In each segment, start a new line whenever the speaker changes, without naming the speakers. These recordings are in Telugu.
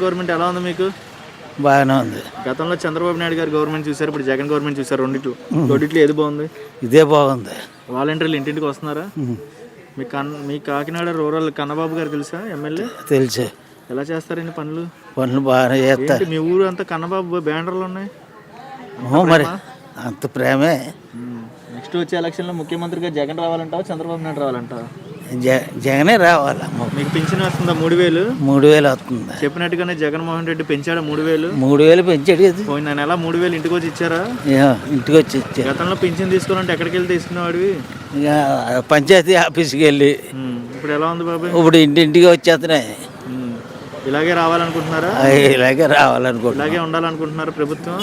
గవర్నమెంట్ ఎలా ఉంది మీకు?
బాగానే ఉంది.
గతంలో చంద్రబాబు నాయుడు గారు గవర్నమెంట్ చూసారు, ఇప్పుడు జగన్ గవర్నమెంట్ చూసారు. రెండిట్లో ఏది బాగుంది?
ఇదే బాగుంది.
వాలంటీర్లు ఇంటింటికి వస్తున్నారా? మీ కాకినాడ రూరల్ కన్నబాబు గారు తెలుసా ఎమ్మెల్యే?
తెలుసు.
ఎలా చేస్తారండి పనులు?
పనులు బాగానే చేస్తారు.
మీ ఊరు అంతా కన్నబాబు బ్యానర్లు ఉన్నాయి
మరి, అంత ప్రేమే.
నెక్స్ట్ వచ్చే ఎలక్షన్లో ముఖ్యమంత్రిగా జగన్ రావాలంటావా, చంద్రబాబు నాయుడు రావాలంటావా?
జగనే రావాలా.
మీకు పింఛన్ వస్తుందా? 3000
3000 వస్తుంది.
చెప్పినట్టుగానే జగన్మోహన్ రెడ్డి పెంచాడా? 3000
పెంచాడు కదా.
పోయిన నెల 3000 ఇంటికి వచ్చి ఇచ్చారా?
ఇంటికి వచ్చి ఇచ్చారు.
గతంలో పింఛన్ తీసుకోవాలంటే ఎక్కడికి వెళ్ళి తీసుకునేవాడివి?
పంచాయతీ ఆఫీస్కి వెళ్ళి.
ఇప్పుడు ఎలా ఉంది బాబాయ్?
ఇప్పుడు ఇంటింటికి వచ్చేస్తున్నాయి.
ఇలాగే రావాలనుకుంటున్నారా?
ఇలాగే రావాలనుకుంటున్నా.
ఇలాగే ఉండాలనుకుంటున్నారా ప్రభుత్వం?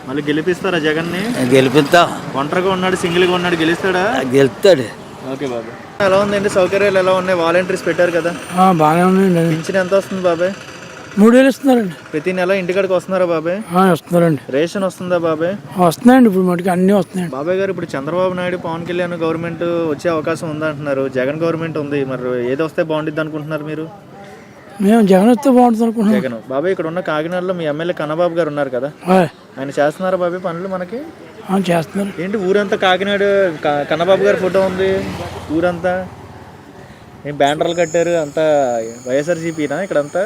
మళ్ళీ గెలిపిస్తారా జగన్ని?
గెలిపిస్తాం.
ఒంటరిగా ఉన్నాడు, సింగిల్గా ఉన్నాడు, గెలుస్తాడా?
గెలుస్తాడు.
ఓకే బాబాయ్. ఎలా ఉందండి? సౌకర్యాలు ఎలా ఉన్నాయి? వాలంటీర్స్ పెట్టారు కదా,
బాగానే ఉందండి.
పింఛన్ ఎంత వస్తుంది బాబాయ్?
3000 ఇస్తున్నారండి.
ప్రతి నెల ఇంటికాడికి వస్తున్నారా బాబాయ్?
వస్తున్నారండి.
రేషన్ వస్తుందా బాబాయ్?
వస్తున్నాయండి. ఇప్పుడు మటుకు అన్నీ వస్తున్నాయండి.
బాబాయ్ గారు, ఇప్పుడు చంద్రబాబు నాయుడు, పవన్ కళ్యాణ్ గవర్నమెంట్ వచ్చే అవకాశం ఉందంటున్నారు. జగన్ గవర్నమెంట్ ఉంది, మరి ఏది వస్తే బాగుంటుంది అనుకుంటున్నారు మీరు?
మేము జగన్ వస్తే బాగుంటుంది అనుకుంటున్నాం.
జగన్. బాబాయ్, ఇక్కడ ఉన్న కాకినాడలో మీ ఎమ్మెల్యే కన్నబాబు గారు ఉన్నారు కదా, ఆయన చేస్తున్నారా బాబాయ్ పనులు మనకి?
చేస్తున్నారు.
ఏంటి ఊరంతా కాకినాడ కన్నబాబు గారి ఫోటో ఉంది, ఊరంతా ఏం బ్యానర్లు కట్టారు, అంతా వైఎస్ఆర్సీపీనా ఇక్కడంతా?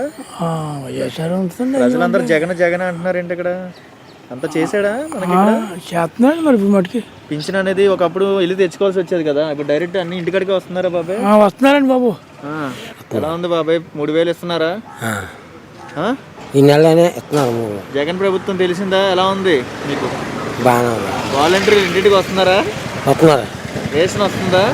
వైఎస్ఆర్ ఉంటుంది.
ప్రజలందరూ జగన్ జగన్ అంటున్నారు ఏంటి ఇక్కడ? అంతా చేసాడా మనకి?
చేస్తున్నాడు మరి. ఇప్పుడు మటుకి
పింఛన్ అనేది ఒకప్పుడు వెళ్ళి తెచ్చుకోవాల్సి వచ్చేది కదా, ఇప్పుడు డైరెక్ట్ అన్ని ఇంటికాడికి వస్తున్నారా బాబాయ్?
వస్తున్నారండి బాబు.
ఎలా ఉంది బాబాయ్? 3000 ఇస్తున్నారా?
ఈ నెలనే ఇస్తున్నారు.
జగన్ ప్రభుత్వం తెలిసిందా? ఎలా ఉంది మీకు?
బాగా.
వాలంటీర్లు ఇంటికి వస్తున్నారా?
వస్తున్నారు.
రేషన్ వస్తుందా?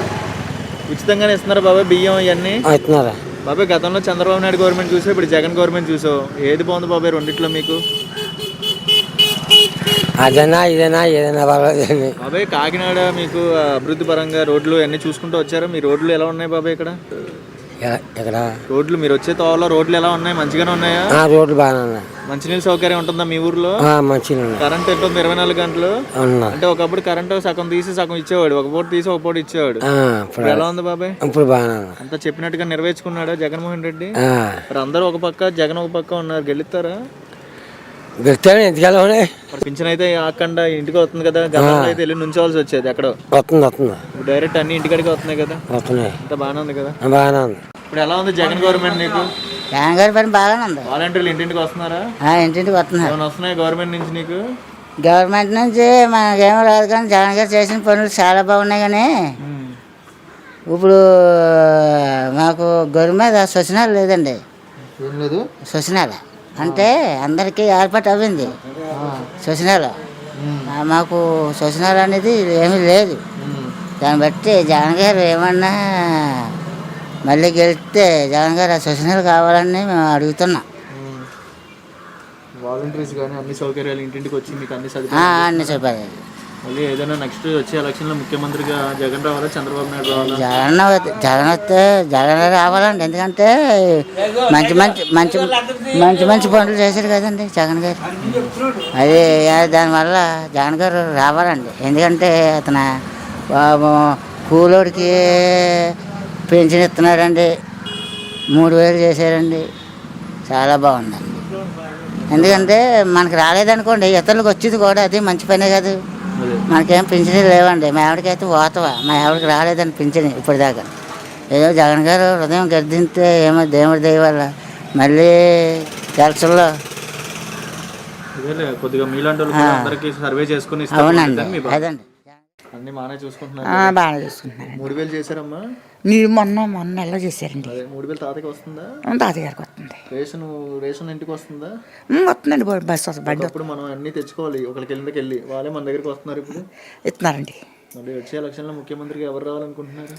ఉచితంగానే ఇస్తున్నారా బాబాయ్ బియ్యం ఇవన్నీ?
ఇస్తున్నారా
బాబాయ్? గతంలో చంద్రబాబు నాయుడు గవర్నమెంట్ చూసావు, ఇప్పుడు జగన్ గవర్నమెంట్ చూసావు, ఏది బాగుంది బాబాయ్ రెండిట్లో మీకు?
అదేనా ఇదేనా ఏదైనా పర్వాలేదండి
బాబాయ్. కాకినాడ మీకు అభివృద్ధి పరంగా రోడ్లు అన్నీ చూసుకుంటూ వచ్చారు. మీ రోడ్లు ఎలా ఉన్నాయి బాబాయ్ ఇక్కడ?
ఎక్కడ
రోడ్లు మీరు వచ్చే తోవలో రోడ్లు ఎలా ఉన్నాయి? మంచిగానే ఉన్నాయా?
రోడ్లు బాగానే ఉన్నాయి.
మంచినీళ్ళ సౌకర్యం ఉంటుందా మీ ఊర్లో?
మంచిగా.
కరెంట్ ఉంటుంది 24 గంటలు? అంటే ఒకప్పుడు కరెంట్ సగం తీసి సగం ఇచ్చేవాడు, ఒక పూట తీసి ఒక పూట ఇచ్చేవాడు. ఇప్పుడు ఎలా ఉంది బాబాయ్?
ఇప్పుడు బాగా
అంతా చెప్పినట్టుగా నెరవేర్చుకున్నాడా జగన్మోహన్ రెడ్డి? మరి అందరూ ఒక పక్క, జగన్ ఒక పక్క ఉన్నారు, గెలుస్తారా?
గెలుస్తాడు. ఎందుకలా
పింఛన్ అయితే ఆకుండా ఇంటికి వస్తుంది కదా, గతంలో అయితే వెళ్ళి నుంచోవాల్సి వచ్చేది ఎక్కడో.
వస్తుంది.
ఇప్పుడు డైరెక్ట్ అన్ని ఇంటికాడికి వస్తున్నాయి కదా,
వస్తున్నాయి.
అంత బాగానే ఉంది కదా?
బాగానే ఉంది.
ఇప్పుడు ఎలా ఉంది జగన్ గవర్నమెంట్ నీకు?
జగన్ గారి పని బాగానే ఉంది.
వాలంటీర్లు ఇంటింటికి వస్తున్నారా?
ఇంటింటికి వస్తున్నారు.
ఏమైనా వస్తున్నాయి గవర్నమెంట్ నుంచి నీకు?
గవర్నమెంట్ నుంచి మనకేమో రాదు, కానీ జగన్ గారు చేసిన పనులు చాలా బాగున్నాయి. కానీ ఇప్పుడు మాకు గొర్రె మీద శోషణాలు లేదండి.
ఏం లేదు.
శోషణాలు అంటే అందరికీ ఏర్పాటు అవ్వింది శోషణాలు. మాకు శోషణాలు అనేది ఏమీ లేదు. దాన్ని బట్టి జగన్ గారు ఏమన్నా మళ్ళీ గెలిస్తే జగన్ గారు ఆ శోషణాలు కావాలని మేము అడుగుతున్నాం.
వాలంటీర్స్ కానీ అన్ని సౌకర్యాలు ఇంటింటికి వచ్చి మీకు అన్ని
అన్ని సౌకర్యాలు.
మళ్ళీ ఏదైనా నెక్స్ట్ వచ్చే ఎలక్షన్లో ముఖ్యమంత్రిగా జగన్ రావాలా, చంద్రబాబు నాయుడు రావాలా?
జగన్ వస్తే జగన్ రావాలండి. ఎందుకంటే మంచి మంచి మంచి మంచి మంచి పనులు చేశారు కదండి జగన్ గారు. అది దానివల్ల జగన్ గారు రావాలండి. ఎందుకంటే అతను కూలోడికి పెన్షన్ ఇస్తున్నారండి, 3000 చేశారండి, చాలా బాగుందండి. ఎందుకంటే మనకు రాలేదనుకోండి, ఇతరులకు వచ్చేది కూడా అది మంచి పనే కాదు. మనకేం పింఛనీ లేవండి. మా ఆవిడకైతే పోతావా, మా ఆవిడకి రాలేదని పింఛని ఇప్పటిదాకా. ఏదో జగన్ గారు హృదయం గర్దింతే ఏమో దేవుడి దయ వల్ల మళ్ళీ ఎలక్షన్లో
కొద్దిగా మీలాంటి సర్వే చేసుకుని.
అవునండి, అదండి.
అన్ని బాగానే చూసుకుంటున్నారు.
బాగానే చూసుకుంటున్నారు.
3000 చేశారమ్మా?
మీరు మొన్న ఎలా చేశారండి?
3000 తాతకి వస్తుందా?
తాతగారికి వస్తుంది.
రేషన్ ఇంటికి వస్తుందా?
వస్తుందండి. బస్సు వస్తుంది, బండి.
అప్పుడు మనం అన్ని తెచ్చుకోవాలి, ఒకరికి వెళ్ళి వాళ్ళే మన దగ్గరికి వస్తున్నారు ఇప్పుడు.
ఇస్తున్నారండి.
మళ్ళీ వచ్చే ఎలక్షన్లో ముఖ్యమంత్రిగా ఎవరు రావాలనుకుంటున్నారు?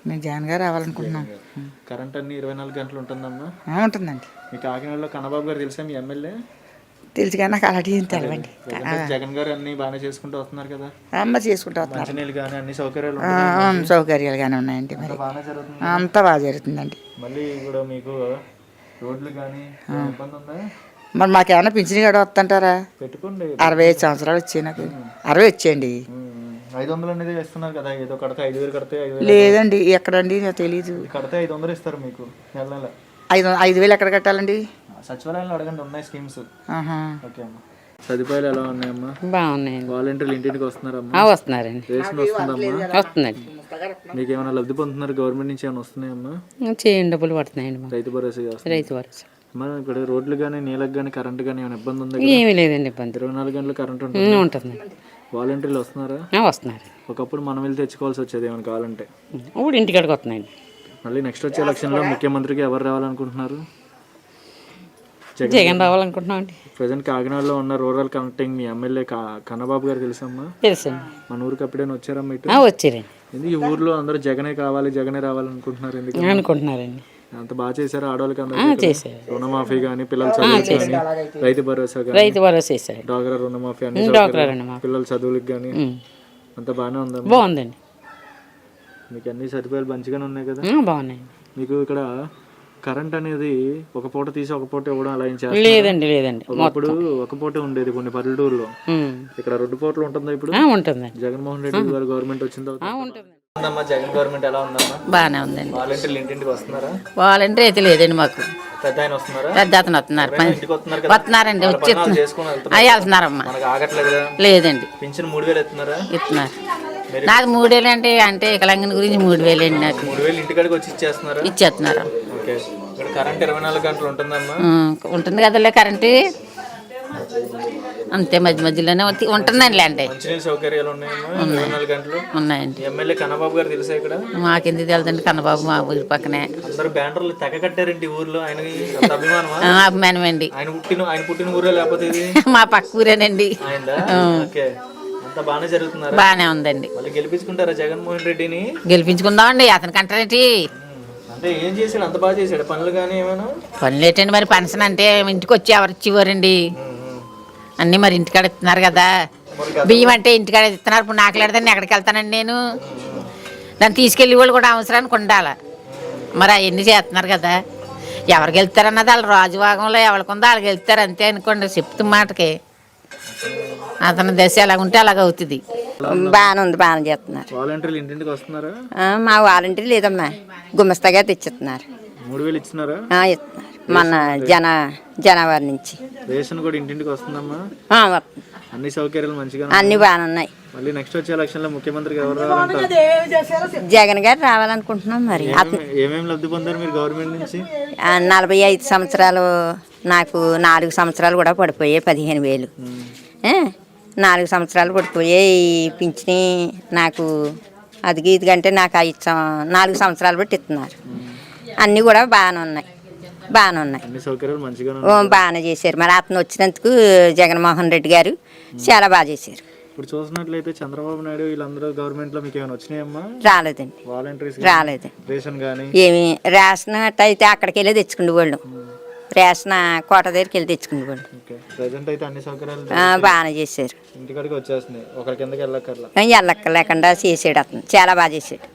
మేము జగన్ గారు రావాలనుకుంటున్నాం.
కరెంట్ అన్ని 24 గంటలు ఉంటుందమ్మా?
ఉంటుందండి.
మీ కాకినాడలో కన్నబాబు గారు తెలుసా మీ ఎమ్మెల్యే?
తెలుసు కానీ నాకు అలాంటి తెలవండి.
జగన్ గారు అన్ని బాగానే చేసుకుంటూ వస్తున్నారు కదా?
చేసుకుంటూ వస్తున్నారు.
మంచినీళ్ళు కానీ అన్ని సౌకర్యాలు
సౌకర్యాలు కానీ ఉన్నాయండి. మరి అంతా బాగా జరుగుతుందండి.
మళ్ళీ ఇప్పుడు మీకు రోడ్లు కానీ ఇబ్బంది ఉందా?
మరి మాకేమన్నా పింఛన్ కూడా వస్తుంటారా?
పెట్టుకోండి.
65 సంవత్సరాలు వచ్చాయి నాకు. 60 వచ్చేయండి.
500 అనేది ఇస్తున్నారు కదా, ఏదో కడితే 5000 కడితే 5000.
లేదండి, ఎక్కడండి నాకు తెలీదు.
కడితే 500 ఇస్తారు మీకు నెల నెల.
5,000 ఎక్కడ కట్టాలండి?
సచివాలయంలో అడగండి, ఉన్నాయి స్కీమ్స్.
ఆహా.
ఓకే అమ్మా. సదుపాయాలు ఎలా ఉన్నాయమ్మా?
బాగున్నాయండి.
వాలంటీర్లు ఇంటింటికి వస్తున్నారమ్మా?
వస్తున్నారండి.
రేషన్ వస్తుందమ్మా?
వస్తుందండి.
మీకు ఏమైనా లబ్ధి పొందుతున్నారు గవర్నమెంట్ నుంచి? ఏమైనా వస్తున్నాయమ్మా?
చేయండి డబ్బులు పడుతున్నాయండి మాకు.
రైతు భరోసా వస్తుంది.
రైతు భరోసా.
మరి ఇక్కడ రోడ్లు కానీ నీళ్ళకి కానీ కరెంట్ కానీ ఏమైనా ఇబ్బంది ఉందా?
ఏమీ లేదండి ఇబ్బంది.
24 గంటలు కరెంట్ ఉంటుంది.
ఉంటుందండి.
వాలంటీర్లు వస్తున్నారా?
వస్తున్నారు.
ఒకప్పుడు మనం వెళ్ళి తెచ్చుకోవాల్సి వచ్చేది ఏమైనా కావాలంటే.
ఇప్పుడు ఇంటికాడికి వస్తున్నాయండి.
మళ్ళీ నెక్స్ట్ వచ్చే ఎలక్షన్లో ముఖ్యమంత్రికి ఎవరు రావాలనుకుంటున్నారు?
జగన్ రావాలనుకుంటున్నాం అండి.
ప్రజెంట్ కాకినాడలో ఉన్న rural connecting me MLA Kannababu గారు తెలుసమ్మా?
తెలుసండి.
మన ఊరికి అప్పుడైనా వచ్చారమ్మా ఇటు?
వచ్చారండి.
ఎందుకు ఈ ఊర్లో అందరూ జగనే కావాలి జగనే రావాలనుకుంటున్నారు? ఎందుకు
అనుకుంటున్నారండి.
అంత బాగా చేశారు ఆడవాళ్ళకి అందరూ?
చేశారు.
రుణమాఫీ కానీ, పిల్లల చదువులు కానీ, రైతు భరోసా కానీ,
రైతు భరోసా చేశారు.
డాక్రా రుణమాఫీ అన్ని, పిల్లల చదువులకు కానీ అంత బాగానే ఉందమ్మా?
బాగుందండి.
మీకు అన్ని సదుపాయాలు మంచిగానే ఉన్నాయి కదా?
బాగున్నాయండి.
మీకు ఇక్కడ కరెంట్ అనేది ఒక పూట తీసి ఒక పూట ఇవ్వడం అలా ఏం చేస్తారు?
లేదండి లేదండి.
ఒకప్పుడు ఒక పూట ఉండేది కొన్ని పల్లెటూరులో. ఇక్కడ 2 పూటలు ఉంటుందా ఇప్పుడు?
ఉంటుందండి.
జగన్మోహన్ రెడ్డి గారు గవర్నమెంట్ వచ్చిన తర్వాత
ఉంటుంది.
జగన్ గవర్నమెంట్ ఎలా ఉందమ్మా?
బాగానే ఉందండి.
వాలంటీర్లు ఇంటింటికి వస్తున్నారా?
వాలంటీర్ అయితే లేదండి మాకు.
పెద్ద ఆయన వస్తున్నారా?
పెద్ద అతను వస్తున్నారు.
ఇంటికి వస్తున్నారు కదా?
వస్తున్నారండి. వచ్చి
చేసుకుని
వెళ్తున్నారమ్మా.
మనకు ఆగట్లేదు కదా?
లేదండి.
పింఛన్ 3,000 ఇస్తున్నారా?
ఇస్తున్నారు. నాకు 3,000 అంటే వికలాంగుని గురించి 3,000 అండి. నాకు
3,000 ఇంటికాడికి వచ్చి ఇచ్చేస్తున్నారా?
ఇచ్చేస్తున్నారు.
ఓకే. ఇక్కడ కరెంట్ 24 గంటలు ఉంటుందమ్మా?
ఉంటుంది కదలే కరెంటు. అంతే మధ్య మధ్యలోనే ఉంటుందండి. అంటే
మంచినీళ్ళ సౌకర్యాలు ఉన్నాయమ్మా 24 గంటలు?
ఉన్నాయండి.
ఎమ్మెల్యే కన్నబాబు గారు తెలుసా ఇక్కడ?
మాకెందుకు తెలుదండి. కన్నబాబు మా ఊరి పక్కనే.
అందరు బ్యానర్లు తెగ కట్టారండి ఊర్లో. ఆయనకి అంత అభిమానమా?
అభిమానం అండి.
ఆయన పుట్టిన ఊరే లేకపోతే ఇది?
మా పక్క ఊరేనండి.
ఆయనదా? ఓకే. అంత బాగానే జరుగుతున్నారా?
బాగానే ఉందండి.
మళ్ళీ గెలిపించుకుంటారా జగన్మోహన్ రెడ్డిని?
గెలిపించుకుందామండి. అతని కంటారేంటి?
అంటే ఏం చేశాడు? అంత బాగా చేశాడు పనులు కానీ ఏమైనా?
పనులు ఏంటండి మరి? పెన్షన్ అంటే ఇంటికి వచ్చి ఎవరు ఇచ్చేవారండి? అన్నీ మరి ఇంటికాడ ఇస్తున్నారు కదా. బియ్యం అంటే ఇంటికాడ ఇస్తున్నారు. ఇప్పుడు నాకు లేదని ఎక్కడికి వెళ్తానండి నేను? దాన్ని తీసుకెళ్ళి వాళ్ళు కూడా అవసరానికి ఉండాలి. మరి అవన్నీ చేస్తున్నారు కదా. ఎవరికి వెళ్తారన్నది వాళ్ళు రాజుభాగంలో ఎవరికి ఉందో వాళ్ళకి వెళ్తారు అంతే అనుకోండి. చెప్తున్న మాటకి అతని దశ ఎలాగుంటే అలాగ అవుతుంది.
బాగానే ఉంది. బాగానే చేస్తున్నారు.
వాలంటీర్లు ఇంటింటికి వస్తున్నారా?
మా వాలంటీర్ లేదమ్మా. గుమస్తాగా తెచ్చిస్తున్నారు.
3,000 ఇస్తున్నారా?
ఇస్తున్నారు. మన జనవరి నుంచి.
రేషన్ కూడా ఇంటింటికి వస్తుందమ్మా? అన్ని సౌకర్యాలు మంచిగా
అన్ని బాగానే ఉన్నాయి.
మళ్ళీ నెక్స్ట్ వచ్చే ఎలక్షన్ లో ముఖ్యమంత్రికి ఎవరు రావాలంటారు?
జగన్ గారు రావాలనుకుంటున్నాం. మరి
ఏమేమి లబ్ధి పొందారు మీరు గవర్నమెంట్ నుంచి?
45 సంవత్సరాలు. నాకు 4 సంవత్సరాలు కూడా పడిపోయాయి. 15,000. 4 సంవత్సరాలు పడిపోయాయి. పింఛని నాకు అది ఇదిగంటే నాకు 4 సంవత్సరాలు బట్టి ఇస్తున్నారు. అన్నీ కూడా బాగానే ఉన్నాయి. బాగానే ఉన్నాయి.
అన్ని సౌకర్యాలు మంచిగా
బాగానే చేశారు. మరి అతను వచ్చినందుకు జగన్మోహన్ రెడ్డి గారు చాలా బాగా చేశారు.
ఇప్పుడు చూసినట్లయితే చంద్రబాబు నాయుడు వీళ్ళందరూ గవర్నమెంట్ లో మీకు ఏమైనా వచ్చినాయమ్మా?
రాలేదండి.
వాలంటీర్స్
రాలేదు.
రేషన్ కానీ
ఏమి రేషన్ అయితే అక్కడికి వెళ్ళి తెచ్చుకునే వాళ్ళు. రేషన్ కోట దగ్గరికి వెళ్ళి తెచ్చుకునే వాళ్ళు.
ప్రెజెంట్ అయితే అన్ని సౌకర్యాలు
బాగానే చేశారు.
ఇంటికాడికి వచ్చేస్తున్నాయి. ఒకరి కిందకి వెళ్ళక్కర్లా.
వెళ్ళక్కర్లేకుండా చేసాడు అతను. చాలా బాగా చేశాడు.